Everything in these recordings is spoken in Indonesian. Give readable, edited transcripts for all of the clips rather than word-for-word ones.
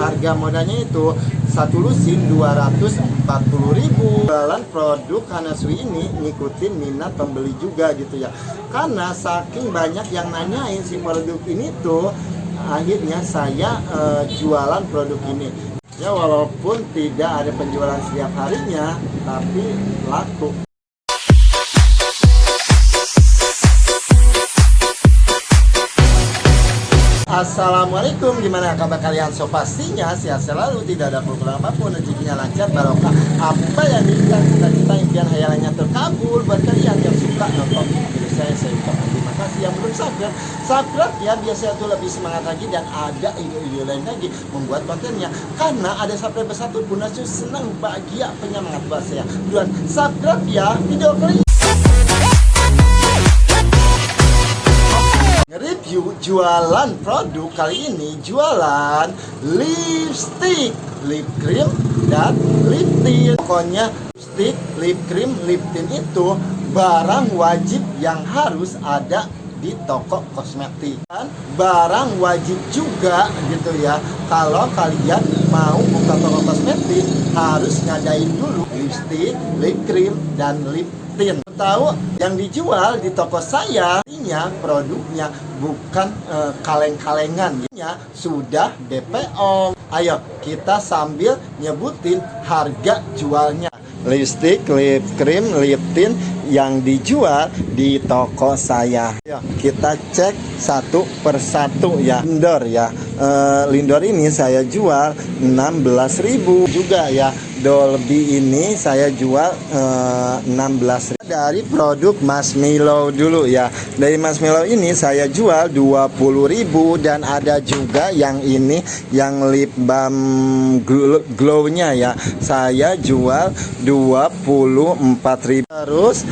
harga modalnya itu satu lusin 240.000. Jualan produk Hana Sui ini ngikutin minat pembeli juga gitu ya, karena saking banyak yang nanyain si produk ini tuh, akhirnya saya jualan produk ini ya, walaupun tidak ada penjualan setiap harinya tapi laku. Assalamualaikum, gimana kabar kalian? So pastinya sehat selalu, tidak ada program apapun, rezekinya lancar, barokah. Apa yang diinginkan, cita-cita, impian, hayalannya terkabul. Buat kalian yang suka nonton video saya ucapkan terima kasih. Yang belum subscribe ya, biar saya tuh lebih semangat lagi dan ada ide-ide lain lagi membuat kontennya. Karena ada subscriber satu pun, saya senang, bahagia, penyemangat buat saya. Buruan subscribe ya video kali. Review jualan produk kali ini, jualan lipstick, lip cream, dan lip tint. Pokoknya lipstick, lip cream, lip tint itu barang wajib yang harus ada di toko kosmetik. Dan barang wajib juga gitu ya, kalau kalian mau buka toko kosmetik harus ngadain dulu lipstick, lip cream, dan lip tint. Tahu yang dijual di toko saya, produknya bukan kaleng-kalengan, sudah DPO. Ayo kita sambil nyebutin harga jualnya. Lipstick, lip cream, lip tint yang dijual di toko saya. Ayo kita cek satu persatu ya. Lindor ya, Lindor ini saya jual 16.000 juga ya. Dolby ini saya jual 16.000. Dari produk Marshmello dulu ya. Dari Marshmello ini saya jual 20.000, dan ada juga yang ini yang lip balm glow-nya ya. Saya jual 24.000. Terus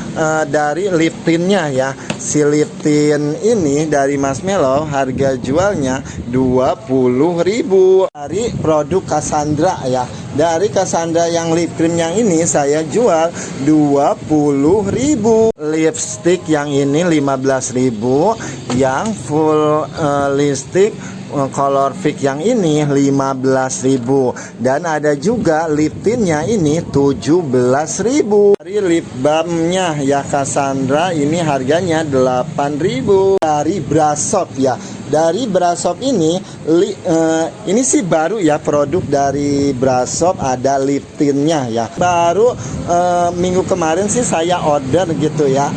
dari lip tint-nya ya. Si lip tint ini dari Marshmello harga jualnya 20.000. Dari produk Cassandra ya. Dari Cassandra yang lip cream yang ini saya jual 20.000. Lipstick yang ini 15.000. Yang full lipstick color fix yang ini 15.000. Dan ada juga lip tintnya ini 17.000. Dari lip balmnya ya Cassandra ini harganya 8.000. Dari Brashop ya. Dari Brashop ini sih baru ya, produk dari Brashop ada lip tintnya ya. Baru minggu kemarin sih saya order gitu ya.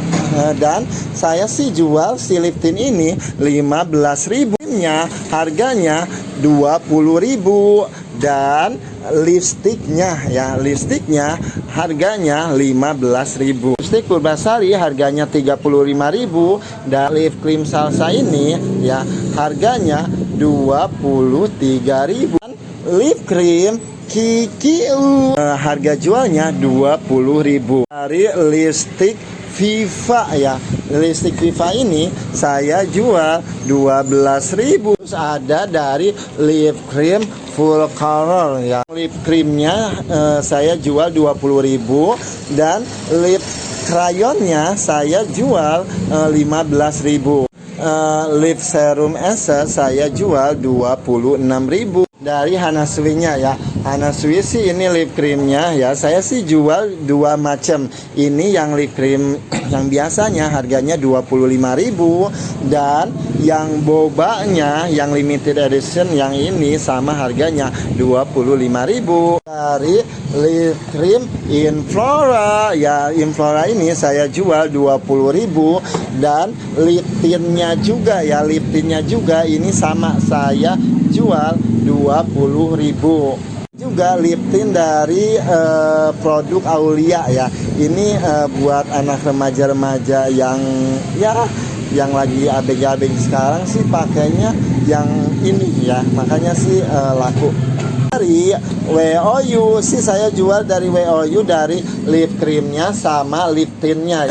Dan saya sih jual si lip tint ini 15.000. Harganya 20.000. Dan lipstiknya ya, lipstiknya harganya 15.000. Lipstik Purbasari harganya 35.000. Dan lip cream salsa ini ya harganya 23.000. Lip cream Kiki harga jualnya 20.000. Dari lipstik Viva ya, lipstick Viva ini saya jual 12.000. Terus ada dari lip cream full color ya, lip creamnya saya jual 20.000. Dan lip crayonnya saya jual 15.000. Lip serum essence saya jual 26.000. Dari Hana Sui-nya ya, Hana Sui sih ini lip creamnya ya, saya sih jual dua macam. Ini yang lip cream yang biasanya harganya 25.000. Dan yang bobanya yang limited edition yang ini sama harganya 25.000. Dari lip cream Inflora ya, Inflora ini saya jual 20.000. Dan lip tintnya juga ya, lip tintnya juga ini sama saya jual 20.000. Juga lip tint dari produk Aulia ya. Ini buat anak remaja-remaja yang ya, yang lagi abg-abg sekarang sih pakainya yang ini ya, makanya sih laku. Dari WOU sih saya jual dari WOU, dari lip creamnya sama lip tintnya.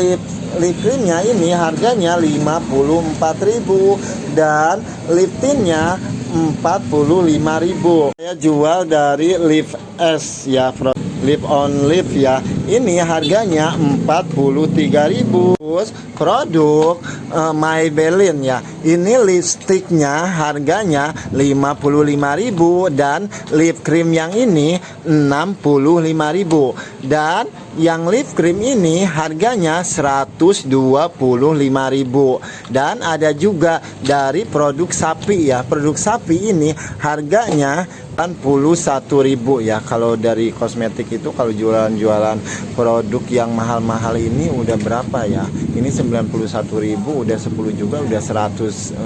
Lip creamnya ini harganya 54.000. Dan lip tintnya 45.000. Saya jual dari Live S ya, lip on lip ya. Ini harganya 43.000. Terus produk Maybelline ya. Ini lipstiknya harganya 55.000 dan lip cream yang ini 65.000 dan yang lip cream ini harganya 125.000 dan ada juga dari produk sapi ya. Produk sapi ini harganya 81.000 ya. Kalau dari kosmetik itu kalau jualan-jualan produk yang mahal-mahal ini udah berapa ya? Ini 91.000, udah 10 juga udah 900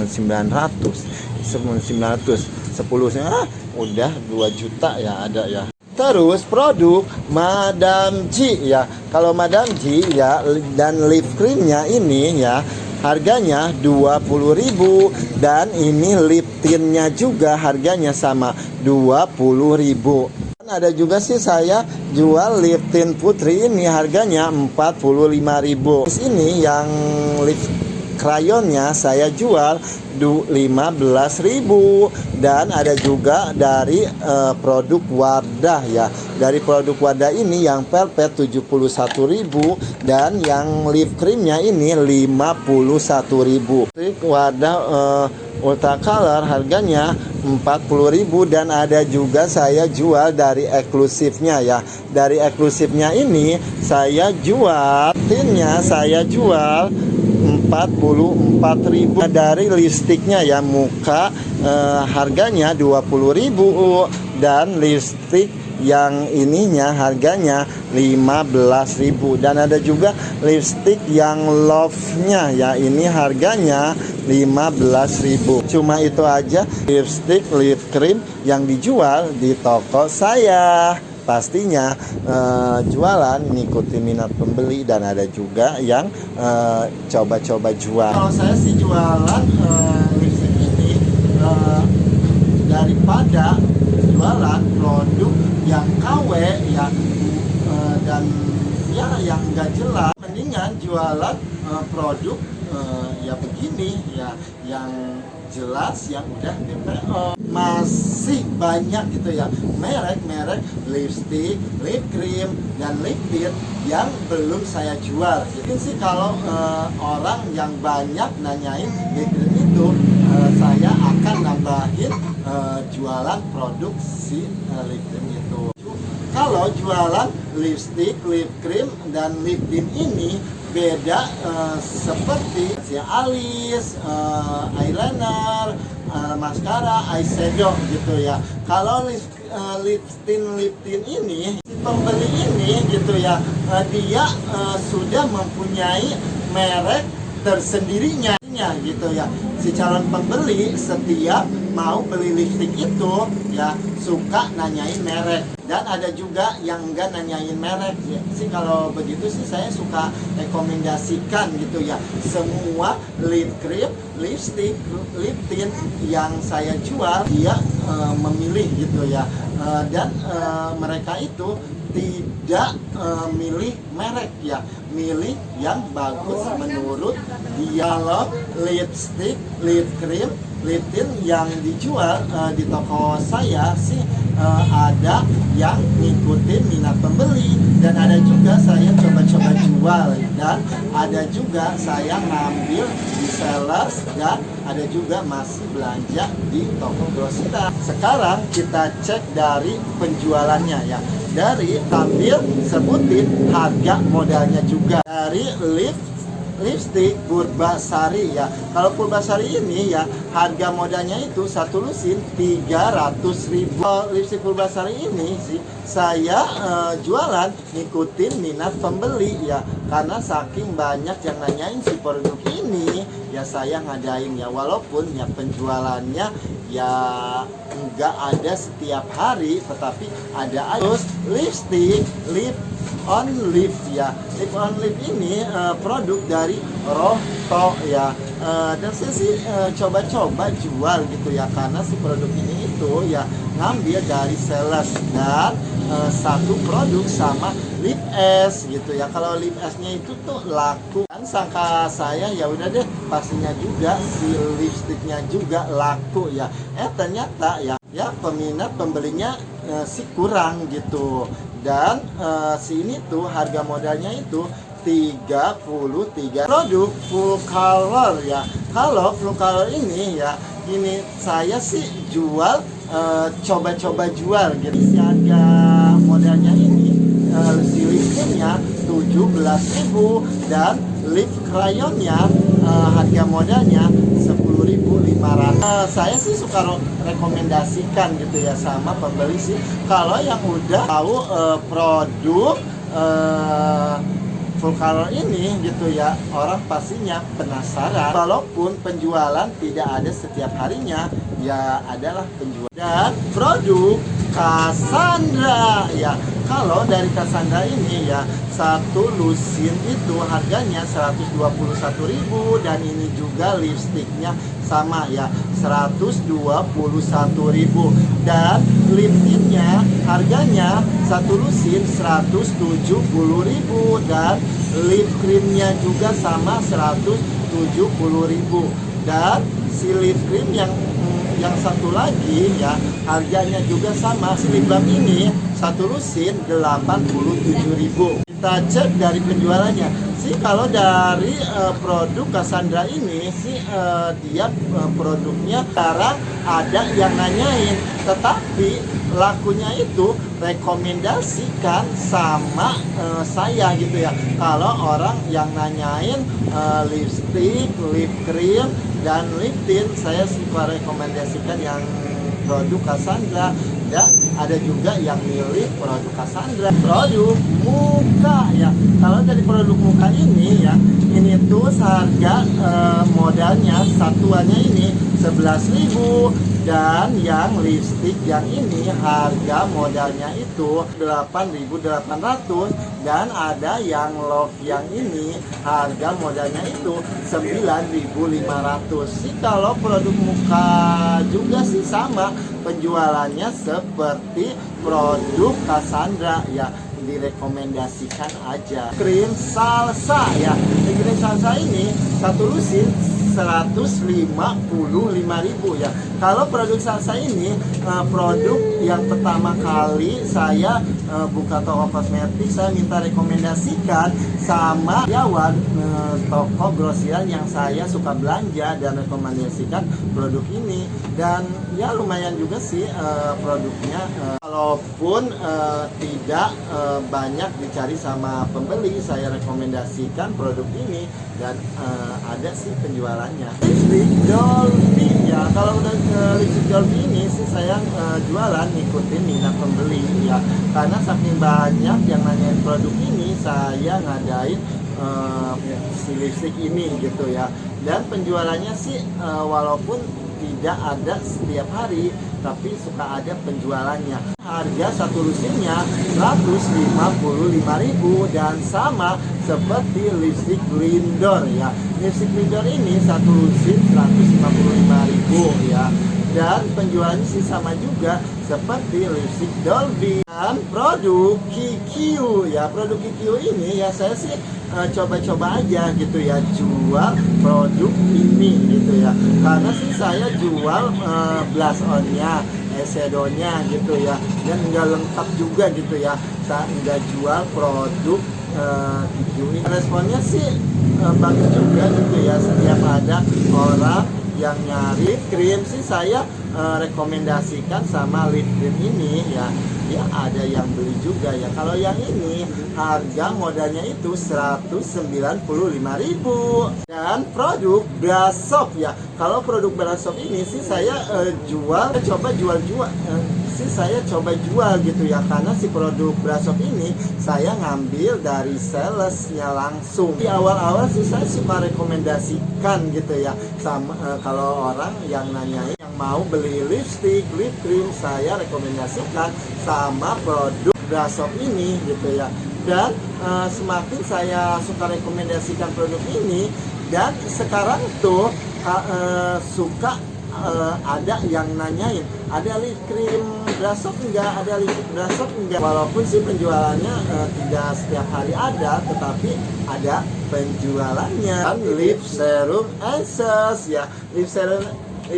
udah 2 juta ya ada ya. Terus produk Madame G ya. Kalau Madame G ya dan lip creamnya ini ya harganya 20.000 dan ini lip tintnya juga harganya sama 20.000. Ada juga sih saya jual lip tint putri ini harganya 45.000. Ini yang lip crayonnya saya jual 15.000 dan ada juga dari produk Wardah ya. Dari produk Wardah ini yang velvet 71.000 dan yang lip creamnya ini 51.000. Wardah Ultra Color harganya 40.000 dan ada juga saya jual dari eksklusifnya ya. Dari eksklusifnya ini saya jual tinnya saya jual 44.000. Dari lipstiknya ya muka harganya 20.000 dan lipstik yang ininya harganya 15.000 dan ada juga lipstik yang love-nya ya ini harganya 15.000. Cuma itu aja lipstik lip cream yang dijual di toko saya. Pastinya jualan ngikuti minat pembeli dan ada juga yang coba-coba jual. Kalau saya sih jualan lipstick ini daripada jualan produk yang KW ya dan ya yang enggak jelas, mendingan jualan produk ya begini ya yang jelas yang udah DPO. Masih banyak gitu ya merek-merek lipstick, lip cream dan lip tint yang belum saya jual. Mungkin sih kalau orang yang banyak nanyain lip tint itu saya akan nambahin jualan produk si lip tint itu. Kalau jualan lipstick, lip cream dan lip tint ini beda seperti alis, eyeliner, maskara, eyeshadow gitu ya. Kalau lip tint ini si pembeli ini gitu ya dia sudah mempunyai merek tersendirinya gitu ya. Si calon pembeli setiap mau beli lipstick itu ya suka nanyain merek dan ada juga yang enggak nanyain merek ya. Sih kalau begitu sih saya suka rekomendasikan gitu ya semua lip cream, lipstick, lip tint yang saya jual dia memilih gitu ya dan mereka itu tidak milih merek ya, milih yang bagus menurut dia. Kalau lipstick, lip cream, lip tint yang dijual di toko saya sih ada yang ngikutin minat pembeli dan ada juga saya coba-coba jual dan ada juga saya ngambil di sellers dan ada juga masih belanja di toko grosira. Sekarang kita cek dari penjualannya ya. Dari tampil sebutin harga modalnya juga. Dari lipstick Purbasari ya. Kalau Purbasari ini ya harga modalnya itu satu lusin 300.000. Lipstick Purbasari ini sih saya jualan ngikutin minat pembeli ya. Karena saking banyak yang nanyain si produk ini ya saya ngadain ya, walaupun ya penjualannya ya enggak ada setiap hari tetapi ada. Terus lipstick lip on lip ya. Lip on lip ini produk dari Rohto ya. Dan saya sih coba-coba jual gitu ya karena si produk ini itu ya ngambil dari sales dan satu produk sama lip es gitu ya. Kalau lip esnya itu tuh laku kan, sangka saya ya udah deh pastinya juga si lipstiknya juga laku ya. Ternyata ya ya peminat pembelinya sih kurang gitu. Dan si ini tuh harga modalnya itu 33. Produk full color ya. Kalau full color ini ya, ini saya sih jual, coba-coba jual gitu. Si harga modalnya ini si lipstiknya 17.000 dan lip crayonnya harga modalnya 10.500. Saya sih suka rekomendasikan gitu ya sama pembeli sih, kalau yang udah tahu produk full color ini gitu ya, orang pastinya penasaran. Walaupun penjualan tidak ada setiap harinya, ya adalah penjualan. Dan produk Cassandra ya, kalau dari Cassandra ini ya, satu lusin itu harganya 121.000 dan ini juga lipstiknya sama ya, 121.000 dan lip tintnya harganya satu lusin 170.000 dan lip creamnya juga sama 170.000 dan si lip cream yang satu lagi ya harganya juga sama. Si lip balm ini satu lusin 87.000. Kita cek dari penjualannya sih, kalau dari produk Cassandra ini sih dia produknya sekarang ada yang nanyain, tetapi lakunya itu rekomendasikan sama saya gitu ya. Kalau orang yang nanyain lipstick, lip cream dan lip tint, saya suka rekomendasikan yang produk Cassandra. Ya, ada juga yang milih produk Cassandra. Produk muka ya, kalau dari produk muka ini ya, ini tuh seharga modalnya satuannya ini 11.000 dan yang lipstick yang ini harga modalnya itu 8.800 dan ada yang love yang ini harga modalnya itu 9.500 sih. Kalau produk muka juga sih sama penjualannya seperti produk Cassandra ya, direkomendasikan aja. Krim salsa ya, krim salsa ini satu lusin 155.000 ya. Kalau produk salsa ini produk yang pertama kali saya buka toko kosmetik, saya minta rekomendasikan sama karyawan toko grosiran yang saya suka belanja dan rekomendasikan produk ini. Dan ya lumayan juga sih produknya, walaupun tidak banyak dicari sama pembeli, saya rekomendasikan produk ini dan ada sih penjualannya. Lipstick Dolby ya, kalau udah lipstick Dolby ini sih saya jualan ngikutin minat pembeli ya, karena saking banyak yang nanyain produk ini, saya ngadain si lipstick ini gitu ya. Dan penjualannya sih walaupun tidak ada setiap hari, tapi suka ada penjualannya. Harga satu lusinnya 155.000 dan sama seperti lipstick Lindor ya. Lipstick Lindor ini satu lusin 155.000 ya. Dan penjualannya sih sama juga seperti lipstick Dolby. Dan produk QQ ya, produk QQ ini ya saya sih coba-coba aja gitu ya, jual produk ini gitu ya, karena sih saya jual blush on-nya, eyeshadow-nya gitu ya, dan nggak lengkap juga gitu ya, saya nggak jual produk QQ ini. Responnya sih bagus juga gitu ya, setiap ada orang yang nyari krim sih saya rekomendasikan sama lip cream ini ya, ya ada yang beli juga ya. Kalau yang ini harga modalnya itu 195.000 dan produk brush soap ya. Kalau produk brush soap ini sih saya jual gitu ya, karena si produk brush soap ini saya ngambil dari salesnya langsung. Di awal-awal sih saya suka rekomendasikan gitu ya sama kalau orang yang nanyain yang mau beli lipstick, lip cream, saya rekomendasikan sama produk brush soap ini gitu ya. Dan semakin saya suka rekomendasikan produk ini, dan sekarang tuh suka ada yang nanyain, ada lip cream brush soap enggak, ada lipstick brush soap enggak. Walaupun sih penjualannya tidak setiap hari ada, tetapi ada penjualannya. Dan lip serum essence ya, lip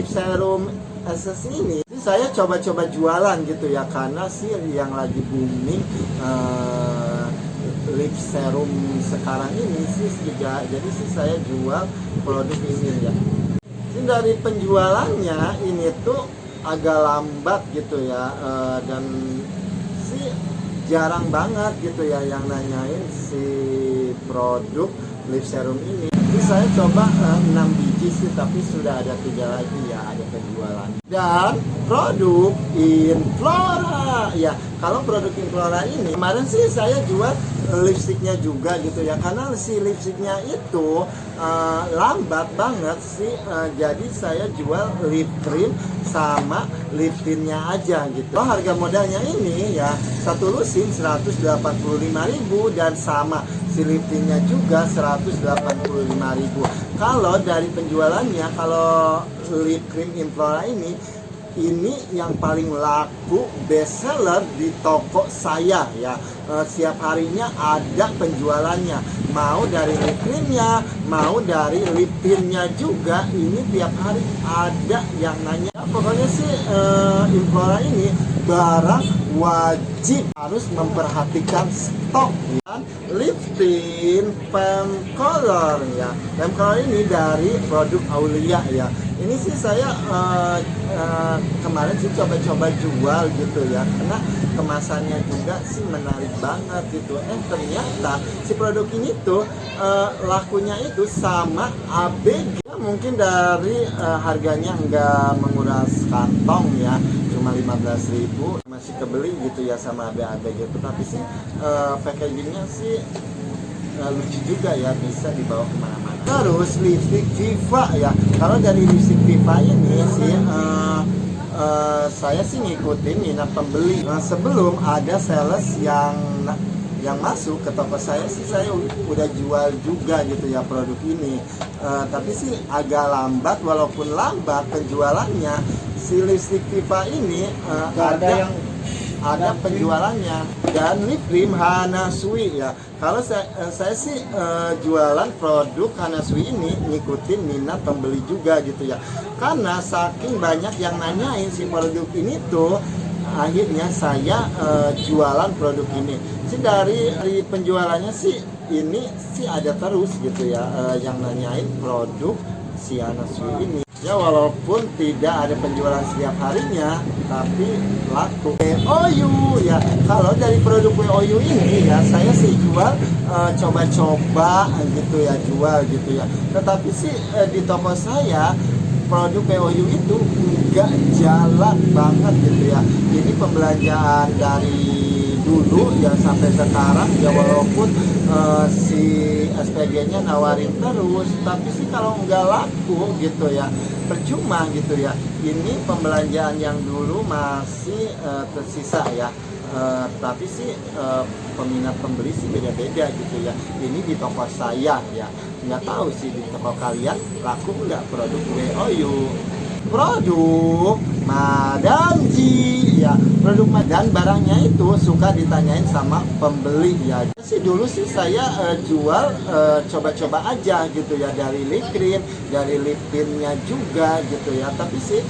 serum essence ini saya coba-coba jualan gitu ya, karena sih yang lagi booming lip serum sekarang ini sih juga, jadi sih saya jual produk ini ya. Jadi dari penjualannya ini tuh agak lambat gitu ya, dan sih jarang banget gitu ya yang nanyain si produk lip serum ini. Jadi saya coba 6 biji sih, tapi sudah ada 3 lagi ya, ada penjualan. Dan produk Inflora ya, kalau produk Inflora ini kemarin sih saya jual lipstiknya juga gitu ya, karena si lipstiknya itu lambat banget sih, jadi saya jual lip cream sama lip tintnya aja gitu. Harga modalnya ini ya, satu lusin 185.000 dan sama si lip tintnya juga 185.000. Kalau dari penjualannya, kalau lip cream Inflora ini yang paling laku best seller di toko saya ya. Setiap harinya ada penjualannya, mau dari lip creamnya, mau dari lip tintnya juga, ini tiap hari ada yang nanya. Pokoknya sih Inflora ini barang wajib harus memperhatikan stok ya. Lip tint Pem Color ya, Pem Color ini dari produk Aulia ya. Ini sih saya kemarin sih coba-coba jual gitu ya, karena kemasannya juga sih menarik banget gitu. Ternyata si produk ini tuh lakunya itu sama ABG. Mungkin dari harganya nggak menguras kantong ya, cuma 15.000, masih kebeli gitu ya sama ABG gitu. Tapi sih packagingnya sih lucu juga ya, bisa dibawa kemana-mana. Terus lipstick Viva ya, kalau dari lipstick Viva ini sih saya sih ngikutin minat pembeli. Sebelum ada sales yang masuk ke toko saya sih, saya udah jual juga gitu ya produk ini. Tapi sih agak lambat, walaupun lambat penjualannya, si lipstick Viva ini ada penjualannya. Dan lip cream Hana Sui ya, kalau saya sih jualan produk Hana Sui ini ngikutin minat pembeli juga gitu ya, karena saking banyak yang nanyain si produk ini tuh, akhirnya saya jualan produk ini. Sih dari penjualannya sih ini sih ada terus gitu ya, yang nanyain produk si Hana Sui ini ya, walaupun tidak ada penjualan setiap harinya, tapi laku. WOU ya, kalau dari produk WOU ini ya, saya sih jual coba-coba gitu ya, jual gitu ya. Tetapi sih di toko saya produk WOU itu enggak jalan banget gitu ya. Ini pembelanjaan dari dulu ya sampai sekarang ya, walaupun si SPG-nya nawarin terus, tapi sih kalau nggak laku gitu ya, percuma gitu ya. Ini pembelanjaan yang dulu masih tersisa ya, tapi sih peminat pembeli sih beda-beda gitu ya. Ini di toko saya ya, nggak tahu sih di toko kalian laku nggak produk WOU. Produk Madam G ya, produk dan barangnya itu suka ditanyain sama pembeli ya. Sih dulu sih saya jual coba-coba aja gitu ya, dari lip cream, dari lip tintnya juga gitu ya. Tapi sih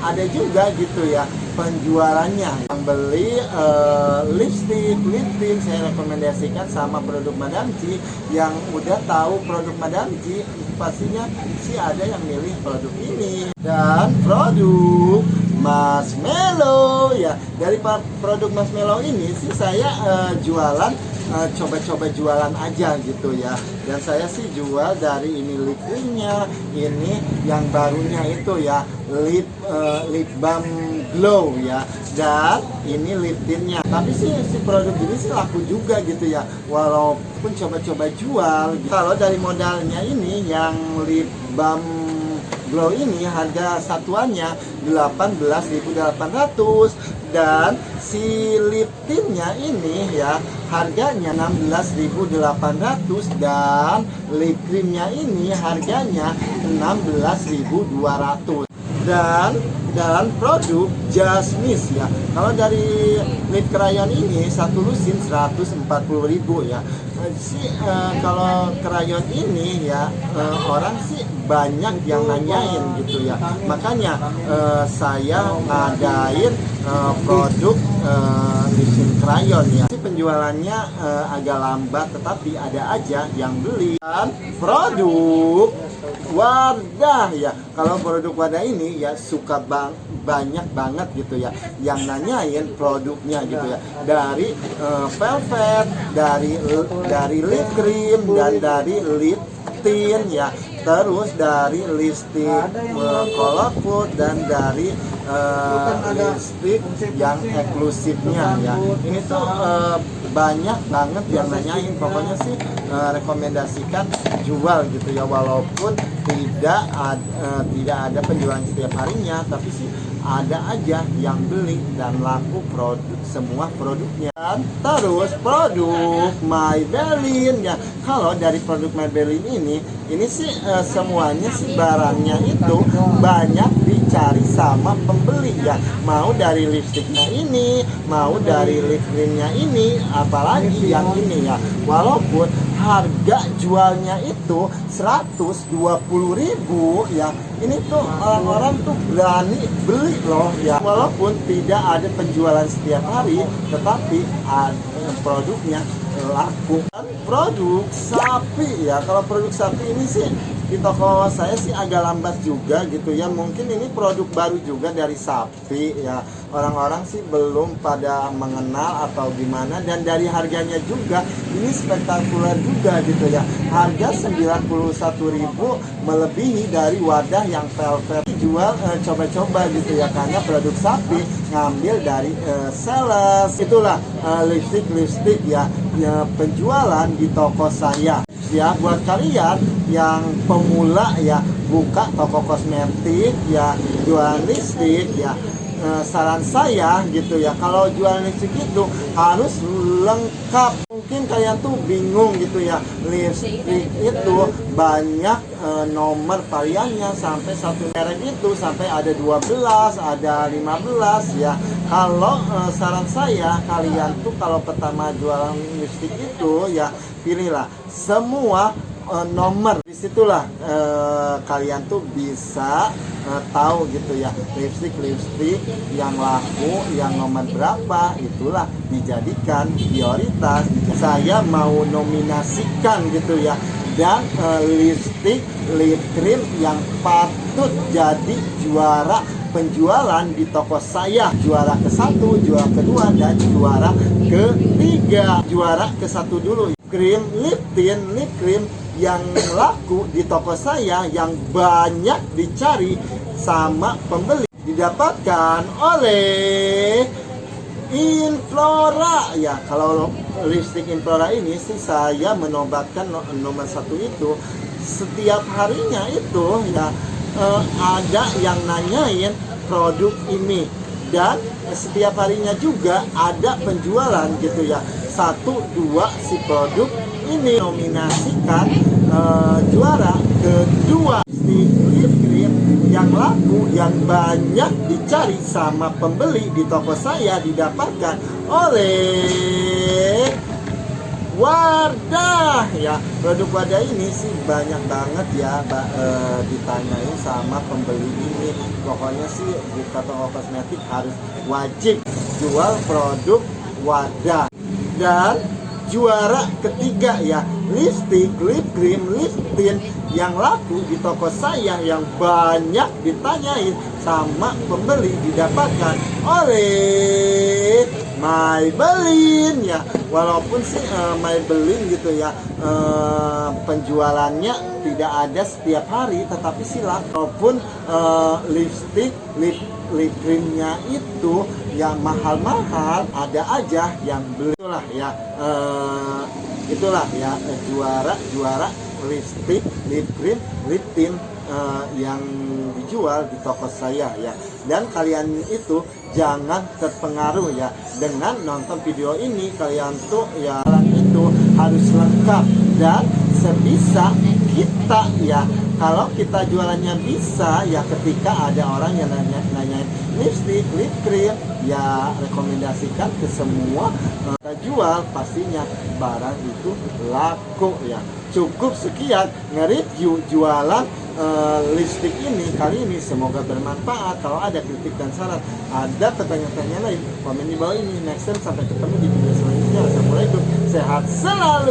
ada juga gitu ya penjualannya. Yang beli lipstick, lip tint saya rekomendasikan sama produk Madam G. Yang udah tahu produk Madam G pastinya sih ada yang milih produk ini. Dan produk Marshmello ya, dari produk Marshmello ini sih saya jualan coba-coba jualan aja gitu ya. Dan saya sih jual dari ini lip creamnya, ini yang barunya itu ya, lip balm glow ya, dan ini lip tintnya. Tapi sih si produk ini sih laku juga gitu ya, walaupun coba-coba jual. Kalau dari modalnya ini yang lip balm glow ini harga satuannya 18.800, dan si lip tintnya ini ya harganya 16.800, dan lip creamnya ini harganya 16.200. dan produk Jasmine ya. Kalau dari lip crayon ini satu lusin 140.000 ya. Kalau crayon ini ya orang sih banyak yang nanyain gitu ya. Makanya saya ngadain produk lusin crayon ya. Penjualannya agak lambat tetapi ada aja yang beli. Dan produk Wardah ya. Kalau produk Wardah ini ya suka banyak banget gitu ya yang nanyain produknya gitu ya, dari velvet, dari lip cream, dan dari lip tint ya, terus dari lipstick colorful, dan dari lipstick yang eksklusifnya ya. Ini tuh banyak banget yang nanyain. Pokoknya sih rekomendasikan jual gitu ya, walaupun tidak ada penjualan setiap harinya, tapi sih ada aja yang beli dan laku semua produknya. Dan terus produk Maybelline ya. Kalau dari produk Maybelline ini sih semuanya sih barangnya itu banyak dicari sama pembeli ya. Mau dari lipstiknya ini, mau dari lip creamnya ini, apalagi yang ini ya. Walaupun harga jualnya itu 120.000 ya, ini tuh orang-orang tuh berani beli loh ya. Walaupun tidak ada penjualan setiap hari, tetapi produknya laku. Dan produk sapi ya. Kalau produk sapi ini sih di toko saya sih agak lambat juga gitu ya. Mungkin ini produk baru juga dari sapi ya. Orang-orang sih belum pada mengenal atau gimana. Dan dari harganya juga ini spektakuler juga gitu ya. Harga 91.000 melebihi dari wadah yang velvet. Jual coba-coba gitu ya, karena produk sapi ngambil dari sales. Itulah lipstick ya penjualan di toko saya ya. Buat kalian yang pemula ya, buka toko kosmetik ya, jualan lipstick ya, saran saya gitu ya, kalau jualan lipstick itu harus lengkap. Mungkin kalian tuh bingung gitu ya, lipstick itu banyak nomor variannya, sampai satu merek itu sampai ada 12, ada 15 ya. Kalau saran saya, kalian tuh kalau pertama jualan lipstick itu ya, pilihlah semua nomor. Disitulah kalian tuh bisa tahu gitu ya, lipstick yang laku, yang nomor berapa, itulah dijadikan prioritas. Saya mau nominasikan gitu ya, dan lipstick lip cream yang patut jadi juara penjualan di toko saya. Juara ke-1, juara kedua, dan juara ketiga. Juara ke-1 dulu, cream lip tint, lip cream yang laku di toko saya, yang banyak dicari sama pembeli, didapatkan oleh Inflora ya. Kalau lipstick Inflora ini sih saya menobatkan nomor 1 itu setiap harinya itu ya. Ada yang nanyain produk ini, dan setiap harinya juga ada penjualan gitu ya. 1, 2 si produk ini nominasikan juara kedua di lip cream yang laku, yang banyak dicari sama pembeli di toko saya, didapatkan oleh Wardah ya. Produk Wardah ini sih banyak banget ya ditanyain sama pembeli ini. Pokoknya sih buka toko kosmetik harus wajib jual produk Wardah. Dan juara ketiga ya, lipstick, lip cream, lip tint yang laku di toko saya, yang banyak ditanyain sama pembeli, didapatkan oleh Maybelline ya. Walaupun sih Maybelline gitu ya, penjualannya tidak ada setiap hari, tetapi sih walaupun lipstick, lip creamnya itu yang mahal-mahal, ada aja yang beli. Itulah ya juara lipstick, lip cream, lip tint yang dijual di toko saya ya. Dan kalian itu jangan terpengaruh ya dengan nonton video ini. Kalian tuh ya itu harus lengkap, dan sebisa kita ya. Kalau kita jualannya bisa ya, ketika ada orang yang nanyain lipstick, lip cream, ya rekomendasikan ke semua kita jual, pastinya barang itu laku ya. Cukup sekian nge-review jualan lipstick ini kali ini, semoga bermanfaat. Kalau ada kritik dan saran, ada pertanyaan-pertanyaan lain, komen di bawah ini. Next time sampai ketemu di video selanjutnya. Assalamualaikum, sehat selalu.